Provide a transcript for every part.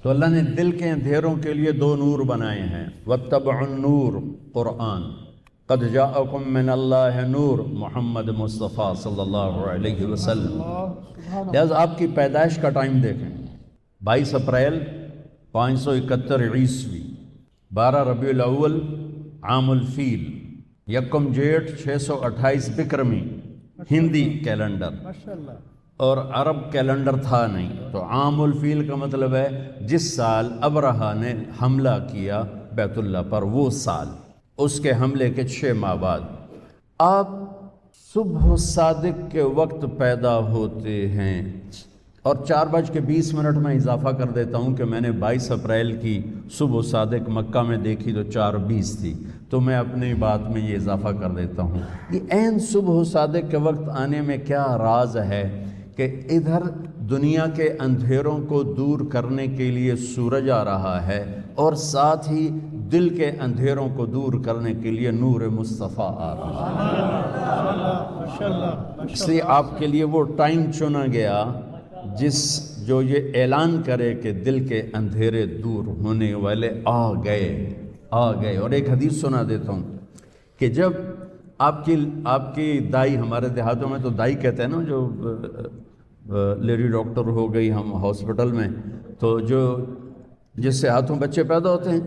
تو اللہ نے دل کے اندھیروں کے لیے دو نور بنائے ہیں، واتبعوا النور قرآن، قد جاءکم من اللہ نور محمد مصطفیٰ صلی اللہ علیہ وسلم۔ لہذا آپ کی پیدائش کا ٹائم دیکھیں، 22 اپریل 571 عیسوی، 12 ربیع الاول عام الفیل، 1 جیٹھ 628 بکرمی ہندی کیلنڈر، اور عرب کیلنڈر تھا نہیں، تو عام الفیل کا مطلب ہے جس سال ابرہہ نے حملہ کیا بیت اللہ پر، وہ سال، اس کے حملے کے 6 ماہ بعد آپ صبح صادق کے وقت پیدا ہوتے ہیں۔ اور 4:20 میں اضافہ کر دیتا ہوں کہ میں نے 22 اپریل کی صبح صادق مکہ میں دیکھی تو 4:20 تھی، تو میں اپنی بات میں یہ اضافہ کر دیتا ہوں۔ یہ عین صبح صادق کے وقت آنے میں کیا راز ہے کہ ادھر دنیا کے اندھیروں کو دور کرنے کے لیے سورج آ رہا ہے، اور ساتھ ہی دل کے اندھیروں کو دور کرنے کے لیے نور مصطفیٰ آ رہا ہے۔ اس لیے آپ کے لیے وہ ٹائم چنا گیا جو یہ اعلان کرے کہ دل کے اندھیرے دور ہونے والے آ گئے۔ اور ایک حدیث سنا دیتا ہوں کہ جب آپ کی دائی، ہمارے دیہاتوں میں تو دائی کہتے ہیں نا، جو لیڈی ڈاکٹر ہو گئی ہم ہاسپٹل میں، تو جس سے ہاتھوں بچے پیدا ہوتے ہیں،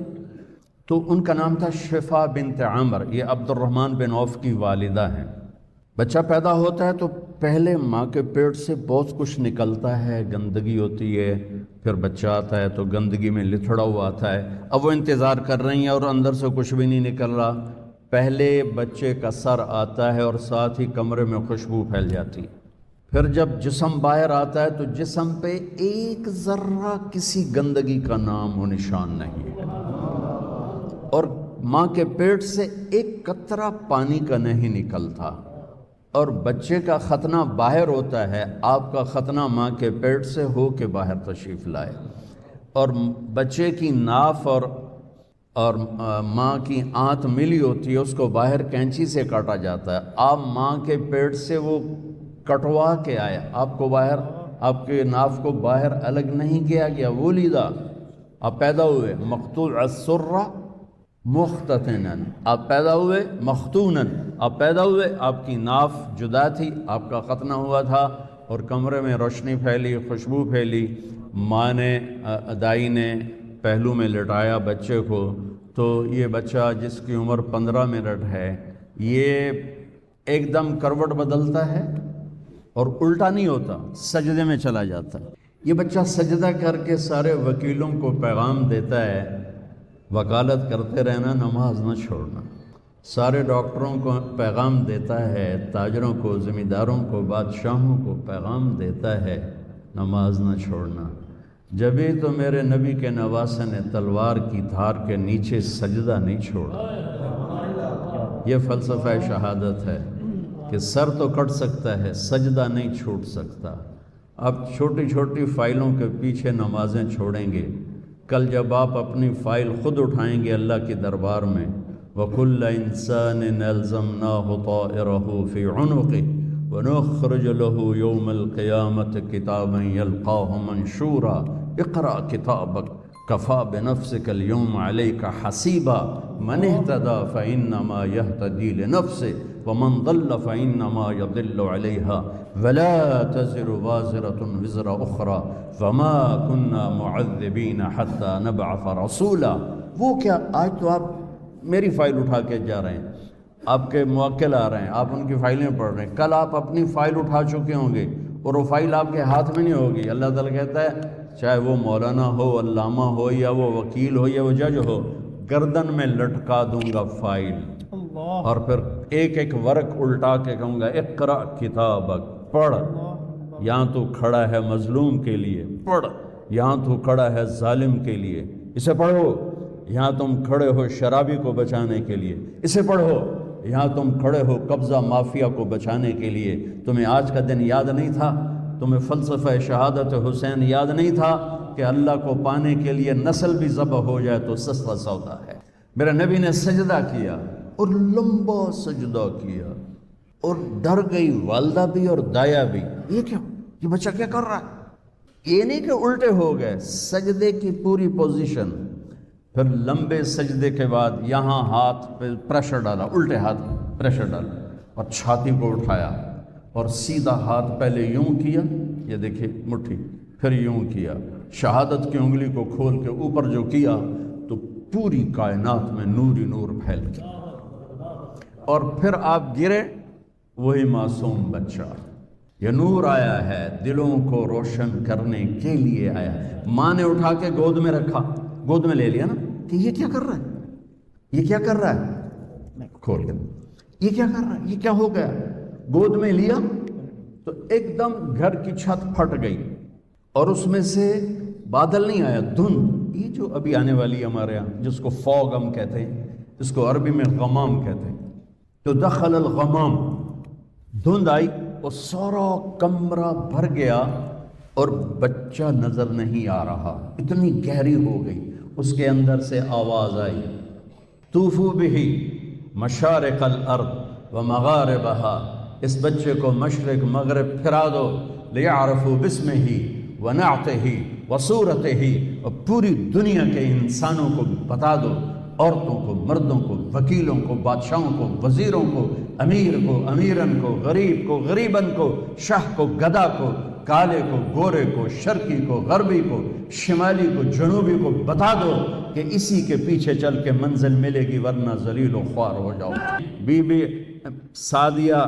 تو ان کا نام تھا شفا بنت عامر، یہ عبد الرحمن بن عوف کی والدہ ہیں۔ بچہ پیدا ہوتا ہے تو پہلے ماں کے پیٹ سے بہت کچھ نکلتا ہے، گندگی ہوتی ہے، پھر بچہ آتا ہے تو گندگی میں لتھڑا ہوا آتا ہے، اب وہ انتظار کر رہی ہیں اور اندر سے کچھ بھی نہیں نکل رہا۔ پہلے بچے کا سر آتا ہے اور ساتھ ہی کمرے میں خوشبو پھیل جاتی ہے، پھر جب جسم باہر آتا ہے تو جسم پہ ایک ذرہ کسی گندگی کا نام و نشان نہیں ہے، اور ماں کے پیٹ سے ایک قطرہ پانی کا نہیں نکلتا، اور بچے کا ختنہ باہر ہوتا ہے، آپ کا ختنہ ماں کے پیٹ سے ہو کے باہر تشریف لائے، اور بچے کی ناف اور ماں کی آنت ملی ہوتی ہے، اس کو باہر کینچی سے کاٹا جاتا ہے، آپ ماں کے پیٹ سے وہ کٹوا کے آئے، آپ کو باہر، آپ کے ناف کو باہر الگ نہیں کیا گیا، وہ لیدہ آپ پیدا ہوئے مقطوع السرہ مختتناً، آپ پیدا ہوئے مختوناً، آپ پیدا ہوئے، آپ کی ناف جدا تھی، آپ کا ختنہ ہوا تھا، اور کمرے میں روشنی پھیلی، خوشبو پھیلی، ماں نے، دائی نے پہلو میں لٹایا بچے کو، تو یہ بچہ جس کی عمر 15 منٹ ہے، یہ ایک دم کروٹ بدلتا ہے اور الٹا نہیں ہوتا، سجدے میں چلا جاتا ہے۔ یہ بچہ سجدہ کر کے سارے وکیلوں کو پیغام دیتا ہے، وکالت کرتے رہنا، نماز نہ چھوڑنا۔ سارے ڈاکٹروں کو پیغام دیتا ہے، تاجروں کو، زمینداروں کو، بادشاہوں کو پیغام دیتا ہے، نماز نہ چھوڑنا۔ جبھی تو میرے نبی کے نواسے نے تلوار کی دھار کے نیچے سجدہ نہیں چھوڑا۔ یہ فلسفہ شہادت ہے کہ سر تو کٹ سکتا ہے، سجدہ نہیں چھوٹ سکتا۔ آپ چھوٹی چھوٹی فائلوں کے پیچھے نمازیں چھوڑیں گے، کل جب آپ اپنی فائل خود اٹھائیں گے اللہ کے دربار میں، وَكُلَّ إِنسَانٍ أَلْزَمْنَاهُ طَائِرَهُ فِي عُنُقِهِ وَنُخْرِجُ لَهُ يَوْمَ الْقِيَامَةِ كِتَابًا يَلْقَاهُ مَنْشُورًا اقْرَأْ كِتَابَكَ كَفَى بِنَفْسِكَ الْيَوْمَ عَلَيْكَ حَسِيبًا مَنِ اهْتَدَى فَإِنَّمَا يَهْتَدِي لِنَفْسِهِ وَمَنْ ضَلَّ فَإِنَّمَا يَضِلُّ عَلَيْهَا وَلَا تَزِرُ وَازِرَةٌ وِزْرَ أُخْرَى وَمَا كُنَّا مُعَذِّبِينَ حَتَّى نَبْعَثَ رَسُولًا۔ وہ کیا، آج تو آپ میری فائل اٹھا کے جا رہے ہیں، آپ کے موکل آ رہے ہیں، آپ ان کی فائلیں پڑھ رہے ہیں، کل آپ اپنی فائل اٹھا چکے ہوں گے اور وہ فائل آپ کے ہاتھ میں نہیں ہوگی۔ اللہ تعالیٰ کہتا ہے چاہے وہ مولانا ہو، علامہ ہو، یا وہ وکیل ہو، یا وہ جج ہو، گردن میں لٹکا دوں گا فائل، اور پھر ایک ایک ورق الٹا کے کہوں گا اقرأ کتابک، پڑھ، یہاں تو کھڑا ہے مظلوم کے لیے، پڑھ، یہاں تو کھڑا ہے ظالم کے لیے، اسے پڑھو، یہاں تم کھڑے ہو شرابی کو بچانے کے لیے، اسے پڑھو، یہاں تم کھڑے ہو قبضہ مافیا کو بچانے کے لیے۔ تمہیں آج کا دن یاد نہیں تھا؟ تمہیں فلسفہ شہادت حسین یاد نہیں تھا کہ اللہ کو پانے کے لیے نسل بھی ذبح ہو جائے تو سستا سودا ہے؟ میرے نبی نے سجدہ کیا، اور لمبا سجدہ کیا، اور ڈر گئی والدہ بھی اور دایا بھی، یہ کیا، یہ بچہ کیا کر رہا ہے؟ یہ نہیں کہ الٹے ہو گئے، سجدے کی پوری پوزیشن، پھر لمبے سجدے کے بعد یہاں ہاتھ پہ پریشر ڈالا، الٹے ہاتھ پریشر ڈالا اور چھاتی کو اٹھایا اور سیدھا ہاتھ پہلے یوں کیا، یہ دیکھیے مٹھی، پھر یوں کیا، شہادت کی انگلی کو کھول کے اوپر جو کیا تو پوری کائنات میں نور ہی نور پھیل گیا، اور پھر آپ گرے، وہی معصوم بچہ، یہ نور آیا ہے دلوں کو روشن کرنے کے لیے آیا ہے۔ ماں نے اٹھا کے گود میں رکھا، گود میں لے لیا نا کہ یہ کیا کر رہا ہے، یہ کیا کر رہا ہے، کھول کے یہ کیا کر رہا ہے، یہ کیا ہو گیا، گود میں لیا تو ایک دم گھر کی چھت پھٹ گئی اور اس میں سے بادل نہیں آیا، دھند، یہ جو ابھی آنے والی ہمارے یہاں جس کو فوگ ہم کہتے ہیں، اس کو عربی میں غمام کہتے ہیں، تو دخل الغمام، دھند آئی اور سارا کمرہ بھر گیا اور بچہ نظر نہیں آ رہا، اتنی گہری ہو گئی، اس کے اندر سے آواز آئی، طوفوا بہ مشارق الارض ومغاربها، اس بچے کو مشرق مغرب پھرا دو، لیعرفوا باسمہ ونعتہ وصورتہ، اور پوری دنیا کے انسانوں کو بتا دو، عورتوں کو، مردوں کو، وکیلوں کو، بادشاہوں کو، وزیروں کو، امیر کو، امیرن کو، غریب کو، غریبن کو، شاہ کو، گدا کو، کالے کو، گورے کو، شرقی کو، غربی کو، شمالی کو، جنوبی کو بتا دو کہ اسی کے پیچھے چل کے منزل ملے گی، ورنہ ذلیل و خوار ہو جاؤ۔ بی بی سعدیہ،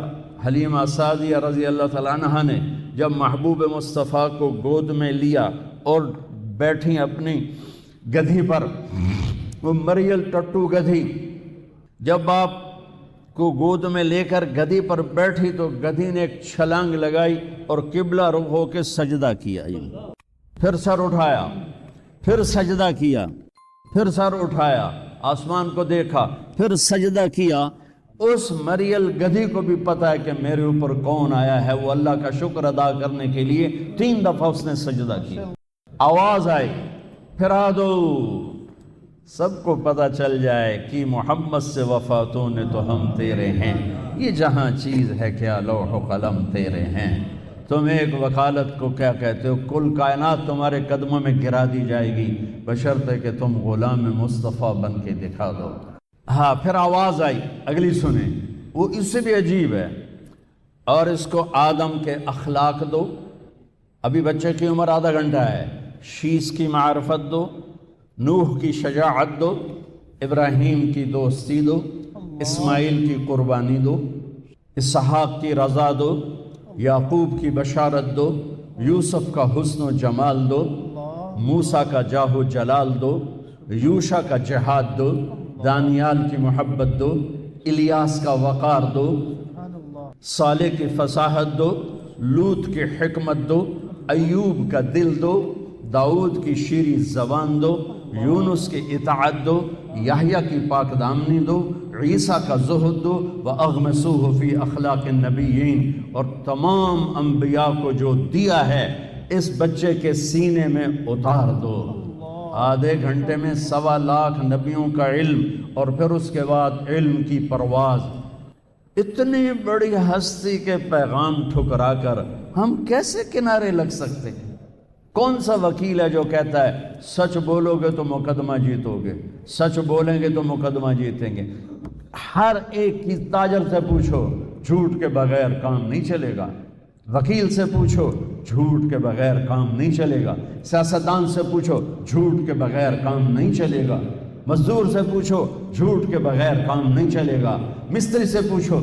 حلیمہ سعدیہ رضی اللہ تعالیٰ عنہ نے جب محبوب مصطفیٰ کو گود میں لیا اور بیٹھی اپنی گدھی پر، وہ مریل ٹٹو گدھی، جب آپ کو گود میں لے کر گدھی پر بیٹھی تو گدھی نے ایک چھلانگ لگائی اور قبلہ رخ ہو کے سجدہ کیا، پھر سر اٹھایا، پھر سجدہ کیا، پھر سر اٹھایا، آسمان کو دیکھا، پھر سجدہ کیا۔ اس مریل گدھی کو بھی پتا ہے کہ میرے اوپر کون آیا ہے، وہ اللہ کا شکر ادا کرنے کے لیے 3 دفعہ اس نے سجدہ کیا۔ آواز آئی، پھرا دو، سب کو پتہ چل جائے کہ محمد سے وفاتوں نے تو ہم تیرے ہیں، یہ جہاں چیز ہے کیا لوح و قلم تیرے ہیں، تم ایک وکالت کو کیا کہتے ہو، کل کائنات تمہارے قدموں میں گرا دی جائے گی بشرطے کہ تم غلام مصطفیٰ بن کے دکھا دو۔ ہاں، پھر آواز آئی، اگلی سنیں، وہ اس سے بھی عجیب ہے، اور اس کو آدم کے اخلاق دو، ابھی بچے کی عمر آدھا گھنٹہ ہے، شیش کی معرفت دو، نوح کی شجاعت دو، ابراہیم کی دوستی دو، اسماعیل کی قربانی دو، اسحاق کی رضا دو، یعقوب کی بشارت دو، یوسف کا حسن و جمال دو، موسیٰ کا جاہ و جلال دو، یوشع کا جہاد دو، دانیال کی محبت دو، الیاس کا وقار دو، صالح کی فصاحت دو، لوط کی حکمت دو، ایوب کا دل دو، داؤد کی شیریں زبان دو، یونس کی اطاعت دو، یحییٰ کی پاک دامنی دو، عیسیٰ کا زہد دو، وَأَغْمَسُوهُ فِي أَخْلَاقِ النَّبِيِّينَ، اور تمام انبیاء کو جو دیا ہے اس بچے کے سینے میں اتار دو۔ آدھے گھنٹے میں 1.25 لاکھ نبیوں کا علم، اور پھر اس کے بعد علم کی پرواز۔ اتنی بڑی ہستی کے پیغام ٹھکرا کر ہم کیسے کنارے لگ سکتے ہیں؟ کون سا وکیل ہے جو کہتا ہے سچ بولو گے تو مقدمہ جیتو گے، سچ بولیں گے تو مقدمہ جیتیں گے؟ ہر ایک کی تاجر سے پوچھو، جھوٹ کے بغیر کام نہیں چلے گا، وکیل سے پوچھو، جھوٹ کے بغیر کام نہیں چلے گا، سیاستدان سے پوچھو، جھوٹ کے بغیر کام نہیں چلے گا، مزدور سے پوچھو، جھوٹ کے بغیر کام نہیں چلے گا، مستری سے پوچھو،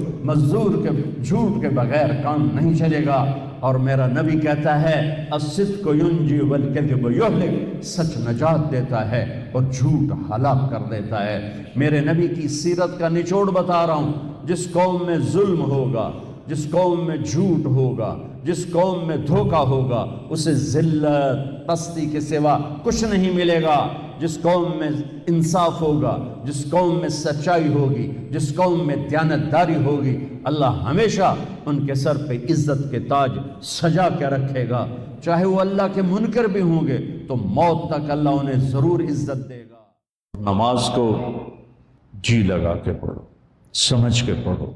جھوٹ کے بغیر کام نہیں چلے گا۔ اور میرا نبی کہتا ہے الصدق ینجی والکذب یہلک، سچ نجات دیتا ہے اور جھوٹ ہلاک کر دیتا ہے۔ میرے نبی کی سیرت کا نچوڑ بتا رہا ہوں، جس قوم میں ظلم ہوگا، جس قوم میں جھوٹ ہوگا، جس قوم میں دھوکہ ہوگا، اسے ذلت پستی کے سوا کچھ نہیں ملے گا۔ جس قوم میں انصاف ہوگا، جس قوم میں سچائی ہوگی، جس قوم میں دیانتداری ہوگی، اللہ ہمیشہ ان کے سر پہ عزت کے تاج سجا کے رکھے گا۔ چاہے وہ اللہ کے منکر بھی ہوں گے تو موت تک اللہ انہیں ضرور عزت دے گا۔ نماز کو جی لگا کے پڑھو، سمجھ کے پڑھو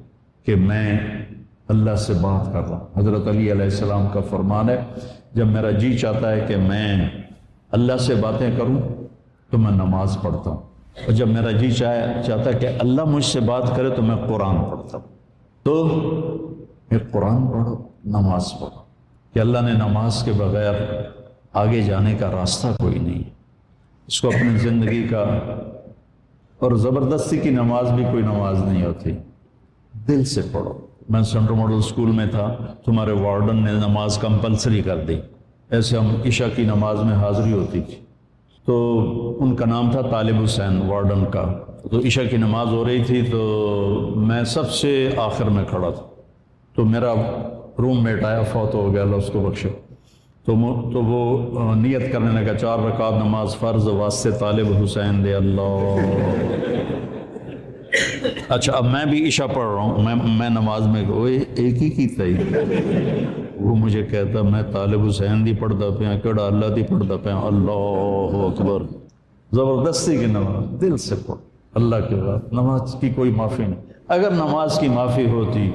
کہ میں اللہ سے بات کر رہا ہوں۔ حضرت علی علیہ السلام کا فرمان ہے جب میرا جی چاہتا ہے کہ میں اللہ سے باتیں کروں تو میں نماز پڑھتا ہوں، اور جب میرا جی چاہتا ہے کہ اللہ مجھ سے بات کرے تو میں قرآن پڑھتا ہوں۔ تو ایک قرآن پڑھو، نماز پڑھو، کہ اللہ نے نماز کے بغیر آگے جانے کا راستہ کوئی نہیں، اس کو اپنی زندگی کا، اور زبردستی کی نماز بھی کوئی نماز نہیں ہوتی، دل سے پڑھو۔ میں سینٹرل ماڈل اسکول میں تھا، تمہارے وارڈن نے نماز کمپلسری کر دی، ایسے ہم عشاء کی نماز میں حاضری ہوتی تھی، تو ان کا نام تھا طالب حسین وارڈن کا، تو عشاء کی نماز ہو رہی تھی تو میں سب سے آخر میں کھڑا تھا، تو میرا روم میٹ آیا، فوت ہو گیا، اللہ اس کو بخشے، تو وہ نیت کرنے لگا 4 رکعت نماز فرض واسطے طالب حسین دے اللہ۔ اچھا اب میں بھی عشاء پڑھ رہا ہوں، میں نماز میں ایک ہی کی تھی، وہ مجھے کہتا میں طالب حسین دی پڑھتا پیا، کیڑا اللہ دی پڑھتا پیا، اللہ اکبر۔ زبردستی کی نماز دل سے پڑھ، اللہ کے بعد نماز کی کوئی معافی نہیں۔ اگر نماز کی معافی ہوتی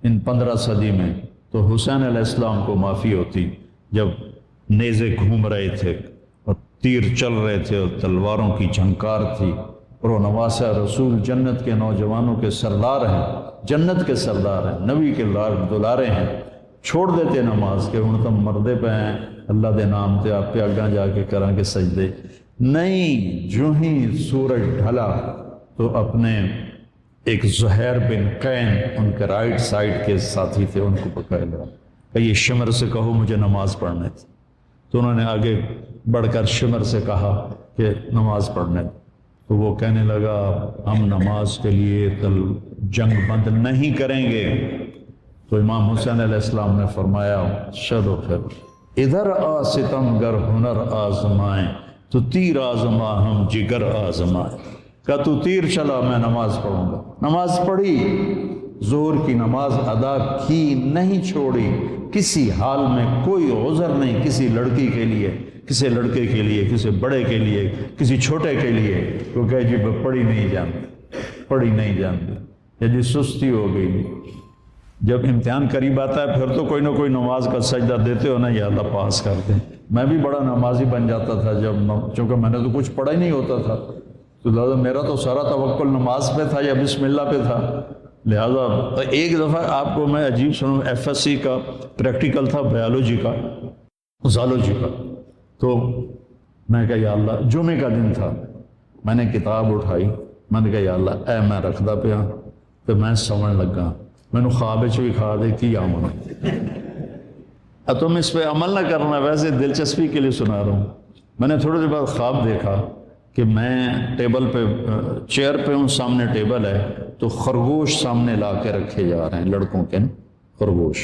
ان 15 صدی میں تو حسین علیہ السلام کو معافی ہوتی، جب نیزے گھوم رہے تھے اور تیر چل رہے تھے اور تلواروں کی جھنکار تھی، اور وہ نواسہ رسول جنت کے نوجوانوں کے سردار ہیں، جنت کے سردار ہیں، نبی کے دلارے ہیں، چھوڑ دیتے نماز کے ہوں تم مردے پہ ہیں، اللہ دے نام تے آپ پہ اگاں جا کے کریں گے سجدے نہیں۔ جو ہی سورج ڈھلا تو اپنے ایک زہیر بن قین ان کے رائٹ سائڈ کے ساتھی تھے، ان کو پکڑ لیا کہ یہ شمر سے کہو مجھے نماز پڑھنے تھی، تو انہوں نے آگے بڑھ کر شمر سے کہا کہ نماز پڑھنے تھی، تو وہ کہنے لگا ہم نماز کے لیے جنگ بند نہیں کریں گے۔ تو امام حسین علیہ السلام نے فرمایا چلو پھر ادھر آ ستم گر ہنر آزمائیں، تو تیر آزما ہم جگر آزمائیں، کہ تو تیر چلا میں نماز پڑھوں گا۔ نماز پڑھی، ظہر کی نماز ادا کی، نہیں چھوڑی، کسی حال میں کوئی عذر نہیں کسی لڑکی کے لیے، کسی لڑکے کے لیے، کسی بڑے کے لیے، کسی چھوٹے کے لیے، وہ کہے جی پڑھی نہیں جانتی، پڑھی نہیں جانتی، یا جی سستی ہو گئی۔ جب امتحان قریب آتا ہے پھر تو کوئی نہ کوئی نماز کا سجدہ دیتے ہو نا، یا اللہ پاس کر دیں۔ میں بھی بڑا نمازی بن جاتا تھا چونکہ میں نے تو کچھ پڑھا ہی نہیں ہوتا تھا، تو لہٰذا میرا تو سارا توکل نماز پہ تھا یا بسم اللہ پہ تھا۔ لہٰذا ایک دفعہ آپ کو میں عجیب سنوں، FSC کا پریکٹیکل تھا بایولوجی کا، زالوجی کا، تو میں کہا یا اللہ، جمعے کا دن تھا، میں نے کتاب اٹھائی، میں نے کہا یا اللہ اے میں رکھدا پیا تو میں سمجھ لگا، میں نے خواب بھی کھا دے کی آمن، اب تم اس پہ عمل نہ کرنا، ویسے دلچسپی کے لیے سنا رہا ہوں۔ میں نے تھوڑی دیر بعد خواب دیکھا کہ میں ٹیبل پہ چیئر پہ ہوں، سامنے ٹیبل ہے، تو خرگوش سامنے لا کے رکھے جا رہے ہیں، لڑکوں کے خرگوش۔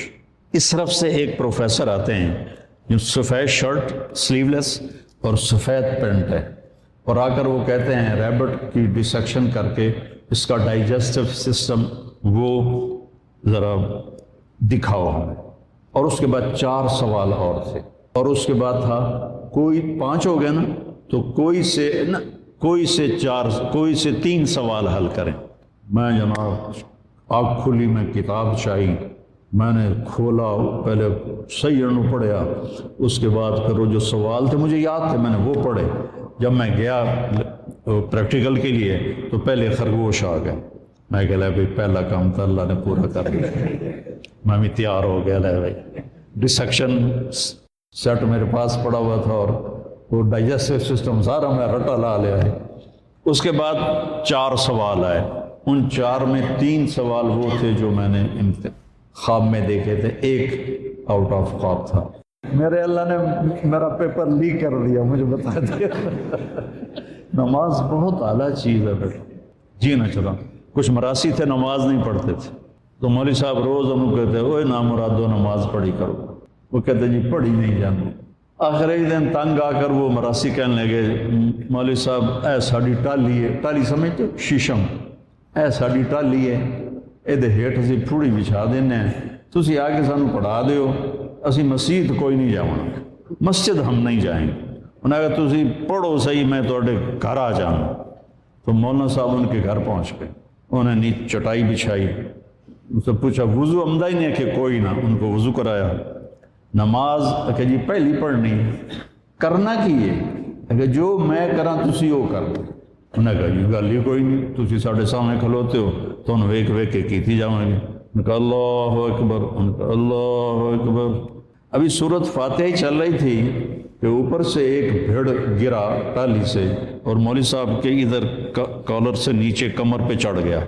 اس طرف سے ایک پروفیسر آتے ہیں جو سفید شرٹ سلیو لیس اور سفید پینٹ ہے، اور آ کر وہ کہتے ہیں ریبٹ کی ڈسیکشن کر کے اس کا ڈائجسٹو سسٹم وہ ذرا دکھاؤ ہمیں، اور اس کے بعد 4 سوال اور تھے، اور اس کے بعد تھا کوئی 5 ہو گئے نا، تو کوئی سے 3 سوال حل کریں۔ میں جناب آنکھ کھلی، میں کتاب چاہی، میں نے کھولا، پہلے صحیح انو پڑھیا، اس کے بعد پھر وہ جو سوال تھے مجھے یاد تھے، میں نے وہ پڑھے۔ جب میں گیا پریکٹیکل کے لیے تو پہلے خرگوش آ گئے، میں کہہ لیا بھائی پہلا کام تو اللہ نے پورا کر دیا، میں بھی تیار ہو گیا، لے بھائی ڈسیکشن سیٹ میرے پاس پڑا ہوا تھا اور وہ ڈائجسٹو سسٹم سارا میں رٹا لا لیا ہے۔ اس کے بعد 4 سوال آئے، ان 4 میں 3 سوال وہ تھے جو میں نے خواب میں دیکھے تھے، ایک آؤٹ آف خواب تھا۔ میرے اللہ نے میرا پیپر لیک کر دیا، مجھے بتا دیا۔ نماز بہت اعلیٰ چیز ہے بیٹا، جی نہ چلا۔ کچھ مراسی تھے نماز نہیں پڑھتے تھے، تو مولوی صاحب روز ہم کہتے اوے نامرادو نماز پڑھی کرو، وہ کہتے جی پڑھی نہیں جانتی۔ آخر ایک دن تنگ آ کر وہ مراسی کہنے لگے مولوی صاحب اے ساڈی ٹالی ہے، ٹالی سمجھتے شیشم، اے ساڈی ٹالی ہے، یہ ہیٹ اسی پھوڑی بچھا دینے ہیں، تسی آ کے سانو پڑھا دیو، اسی مسجد کوئی نہیں جاؤں، مسجد ہم نہیں جائیں گے۔ انہوں نے کہا تسی پڑھو صحیح، میں تھوڑے گھر آ جاؤں۔ تو مولانا صاحب ان کے گھر پہنچ گئے، انہوں نے چٹائی بچھائی، ان سے پوچھا وضو عمدہ ہی نہیں ہے کہ کوئی نہ، ان کو وضو کرایا، نماز کہ جی پہلی پڑھنی کرنا کی ہے کہ جو میں کراں تسی وہ کر دو. انہیں کہا جی گل ہی کوئی نہیں, تسی ساڑھے سامنے کھلوتے ہو تو انہوں ویک ویک کے کیتی جاؤں گے. انہوں کہا اللہ اکبر, انہوں کہا اللہ اکبر. ابھی سورت فاتحہ ہی چل رہی تھی کہ اوپر سے ایک بھیڑ گرا ٹالی سے اور مولوی صاحب کے ادھر کالر سے نیچے کمر پہ چڑھ گیا.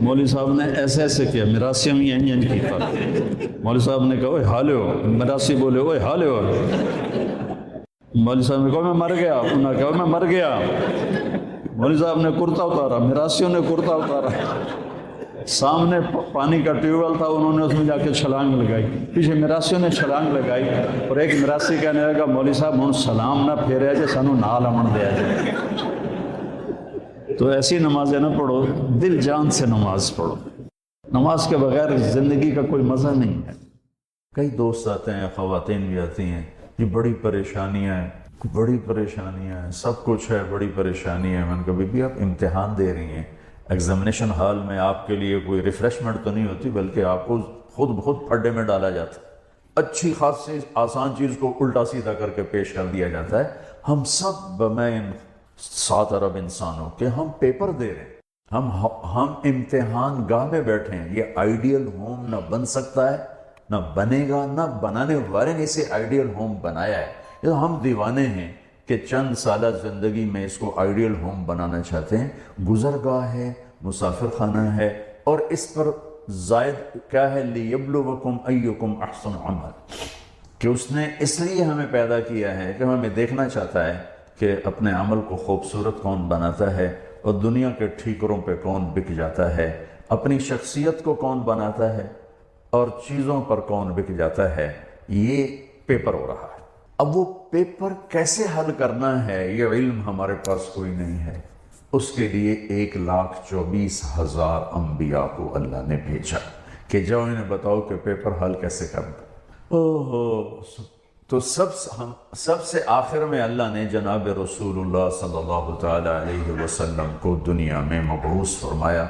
مولوی صاحب نے ایسے ایسے کیا, میراسی میں انج کیتا. مولوی صاحب نے کہا اوے حالے ہو, میراسی بولے اوے حالے ہو. مولوی صاحب نے کہا میں مر گیا. انہوں نے کہا میں مر گیا. مولوی صاحب نے کرتا اتارا, میراسیوں نے کرتا اتارا. سامنے پانی کا ٹیوب ویل تھا, انہوں نے اس میں جا کے چھلانگ لگائی. پیچھے میراسیوں نے چھلانگ لگائی اور ایک میراسی کہنے لگا مولوی صاحب ہوں سلام نہ پھیرے جے سانو نال امن دیا جائے. تو ایسی نمازیں نہ پڑھو, دل جان سے نماز پڑھو. نماز کے بغیر زندگی کا کوئی مزہ نہیں ہے. کئی دوست آتے ہیں, خواتین بھی آتی ہیں, یہ بڑی پریشانیاں ہیں, بڑی پریشانیاں ہیں, سب کچھ ہے, بڑی پریشانی ہے. میں نے کہا بی بی آپ امتحان دے رہی ہیں, ایگزامینیشن ہال میں آپ کے لیے کوئی ریفریشمنٹ تو نہیں ہوتی بلکہ آپ کو خود بخود پھڈے میں ڈالا جاتا ہے. اچھی خاصی آسان چیز کو الٹا سیدھا کر کے پیش کر دیا جاتا ہے. ہم سب میں 7 ارب انسانوں کے ہم پیپر دے رہے ہیں, ہم امتحان گاہ میں بیٹھے ہیں. یہ آئیڈیل ہوم نہ بن سکتا ہے, نہ بنے گا, نہ بنانے والے نے اسے آئیڈیل ہوم بنایا ہے. یہ ہم دیوانے ہیں کہ چند سالہ زندگی میں اس کو آئیڈیل ہوم بنانا چاہتے ہیں. گزرگاہ ہے, مسافر خانہ ہے, اور اس پر زائد کیا ہے لیبلوکم ایکم احسن عمل, کہ اس نے اس لیے ہمیں پیدا کیا ہے کہ ہمیں دیکھنا چاہتا ہے کہ اپنے عمل کو خوبصورت کون بناتا ہے اور دنیا کے ٹھیکروں پہ کون بک جاتا ہے, اپنی شخصیت کو کون بناتا ہے اور چیزوں پر کون بک جاتا ہے. یہ پیپر ہو رہا ہے. اب وہ پیپر کیسے حل کرنا ہے یہ علم ہمارے پاس کوئی نہیں ہے. اس کے لیے 1,24,000 انبیاء کو اللہ نے بھیجا کہ جاؤ انہیں بتاؤ کہ پیپر حل کیسے کرنا. تو سب سے آخر میں اللہ نے جناب رسول اللہ صلی اللہ تعالی علیہ وسلم کو دنیا میں مبعوث فرمایا.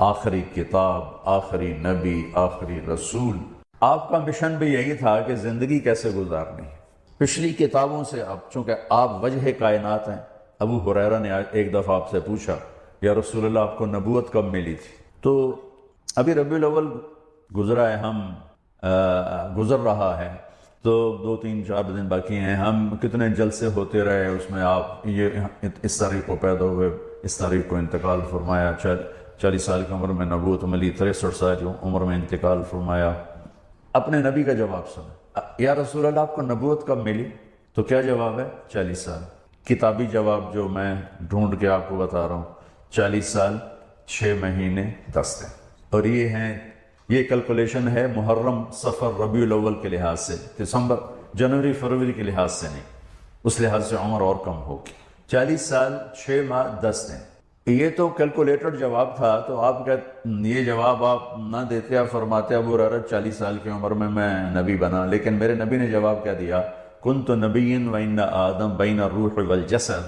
آخری کتاب, آخری نبی, آخری رسول. آپ کا مشن بھی یہی تھا کہ زندگی کیسے گزارنی ہے. پچھلی کتابوں سے اب چونکہ آپ وجہ کائنات ہیں. ابو ہریرہ نے ایک دفعہ آپ سے پوچھا یا رسول اللہ آپ کو نبوت کب ملی تھی؟ تو ابھی ربیع الاول گزرا ہے, گزر رہا ہے, تو 2-3-4 دن باقی ہیں. ہم کتنے جلسے ہوتے رہے اس میں, آپ یہ اس تاریخ کو پیدا ہوئے, اس تاریخ کو انتقال فرمایا, 40 سال کی عمر میں نبوت ملی, 63 سال کی عمر میں انتقال فرمایا. اپنے نبی کا جواب سنا, یا رسول اللہ آپ کو نبوت کب ملی؟ تو کیا جواب ہے؟ 40 سال. کتابی جواب جو میں ڈھونڈ کے آپ کو بتا رہا ہوں, 40 سال 6 مہینے 10 دن. اور یہ کیلکولیشن ہے محرم, صفر, ربیع الاول کے لحاظ سے, دسمبر, جنوری, فروری کے لحاظ سے نہیں. اس لحاظ سے عمر اور کم ہوگی. 40 سال 6 ماہ 10 دن. یہ تو کیلکولیٹڈ جواب تھا. تو آپ کا یہ جواب آپ نہ دیتے, آپ فرماتے ابو ہریرہ 40 سال کی عمر میں نبی بنا. لیکن میرے نبی نے جواب کیا دیا؟ کنت نبی وان آدم بین الروح والجسد.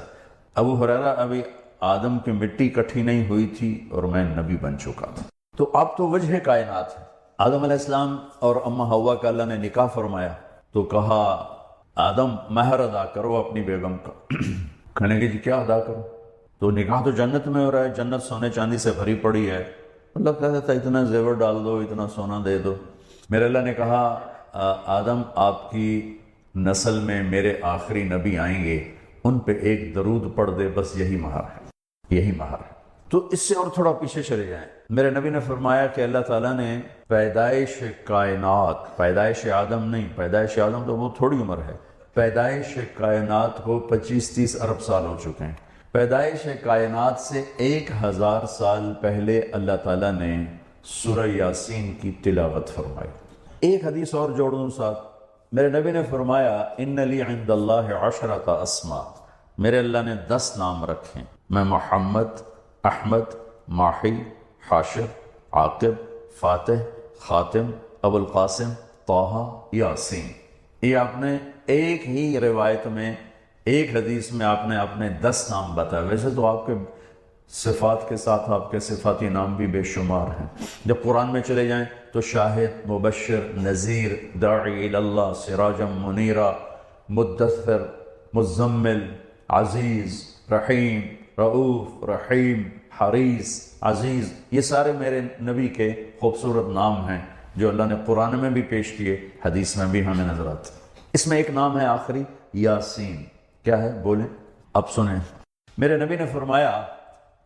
ابو ہریرہ ابھی آدم کی مٹی اکٹھی نہیں ہوئی تھی اور میں نبی بن چکا تھا. تو آپ تو وجہ کائنات ہیں. آدم علیہ السلام اور اما حوا کا اللہ نے نکاح فرمایا تو کہا آدم مہر ادا کرو اپنی بیگم کا. کہنے کہ جی کیا ادا کرو؟ تو نکاح تو جنت میں ہو رہا ہے, جنت سونے چاندی سے بھری پڑی ہے. اللہ کہتا تھا اتنا زیور ڈال دو, اتنا سونا دے دو. میرے اللہ نے کہا آدم آپ کی نسل میں میرے آخری نبی آئیں گے, ان پہ ایک درود پڑھ دے, بس یہی مہر ہے, یہی مہر ہے. تو اس سے اور تھوڑا پیچھے چلے جائیں. میرے نبی نے فرمایا کہ اللہ تعالیٰ نے پیدائش کائنات, پیدائش آدم نہیں, پیدائش آدم تو بہت تھوڑی عمر ہے, پیدائش کائنات کو 25-30 ارب سال ہو چکے ہیں. پیدائش کائنات سے 1000 سال پہلے اللہ تعالیٰ نے سورہ یاسین کی تلاوت فرمائی. ایک حدیث اور جوڑ دوں ساتھ. میرے نبی نے فرمایا ان لی عند اللہ 10 اسماء, میرے اللہ نے 10 نام رکھے. میں محمد, احمد, ماحی, حاشر, عاقب, فاتح, خاتم, ابو القاسم, طٰہٰ, یاسین. یہ آپ نے ایک ہی روایت میں, ایک حدیث میں آپ نے اپنے 10 نام بتائے. ویسے تو آپ کے صفات کے ساتھ آپ کے صفاتی نام بھی بے شمار ہیں. جب قرآن میں چلے جائیں تو شاہد، مبشر، نذیر، داعی اللہ، سراجا منیرا، مدثر، مزمل، عزیز، رحیم، رؤوف، رحیم، حریص، عزیز، یہ سارے میرے نبی کے خوبصورت نام ہیں جو اللہ نے قرآن میں بھی پیش کیے، حدیث میں بھی ہمیں نظر آتے. اس میں ایک نام ہے آخری، یاسین. کیا ہے بولیں؟ اب سنیں. میرے نبی نے فرمایا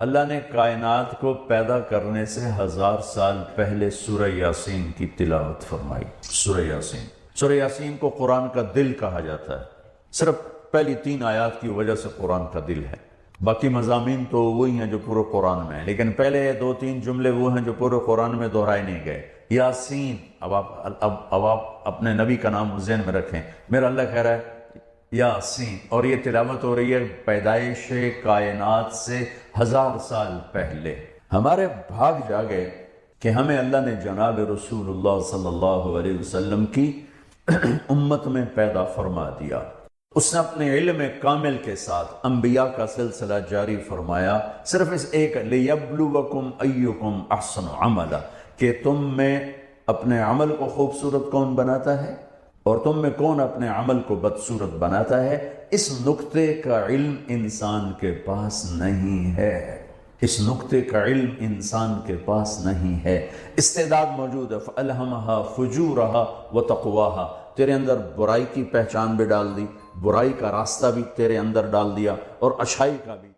اللہ نے کائنات کو پیدا کرنے سے 1000 سال پہلے سورہ یاسین کی تلاوت فرمائی. سورہ یاسین، سورہ یاسین کو قرآن کا دل کہا جاتا ہے. صرف پہلی 3 آیات کی وجہ سے قرآن کا دل ہے. باقی مضامین تو وہی ہیں جو پورے قرآن میں ہیں، لیکن پہلے 2-3 جملے وہ ہیں جو پورے قرآن میں دہرائے نہیں گئے. یاسین. اب آپ اپنے نبی کا نام ذہن میں رکھیں. میرا اللہ کہہ رہا ہے یاسین، اور یہ تلاوت ہو رہی ہے پیدائش کائنات سے 1000 سال پہلے. ہمارے بھاگ جاگے کہ ہمیں اللہ نے جناب رسول اللہ صلی اللہ علیہ وسلم کی امت میں پیدا فرما دیا. اس نے اپنے علم کامل کے ساتھ انبیاء کا سلسلہ جاری فرمایا. صرف اس ایک لِيَبْلُوَكُمْ أَيُّكُمْ أَحْسَنُ عَمَلًا، کہ تم میں اپنے عمل کو خوبصورت کون بناتا ہے اور تم میں کون اپنے عمل کو بدصورت بناتا ہے. اس نقطے کا علم انسان کے پاس نہیں ہے. اس نقطے کا علم انسان کے پاس نہیں ہے. استعداد موجود ہے. فَأَلْهَمَهَا فُجُورَهَا وَتَقْوَاهَا. تیرے اندر برائی کی پہچان بھی ڈال دی، برائی کا راستہ بھی تیرے اندر ڈال دیا، اور اچھائی کا بھی.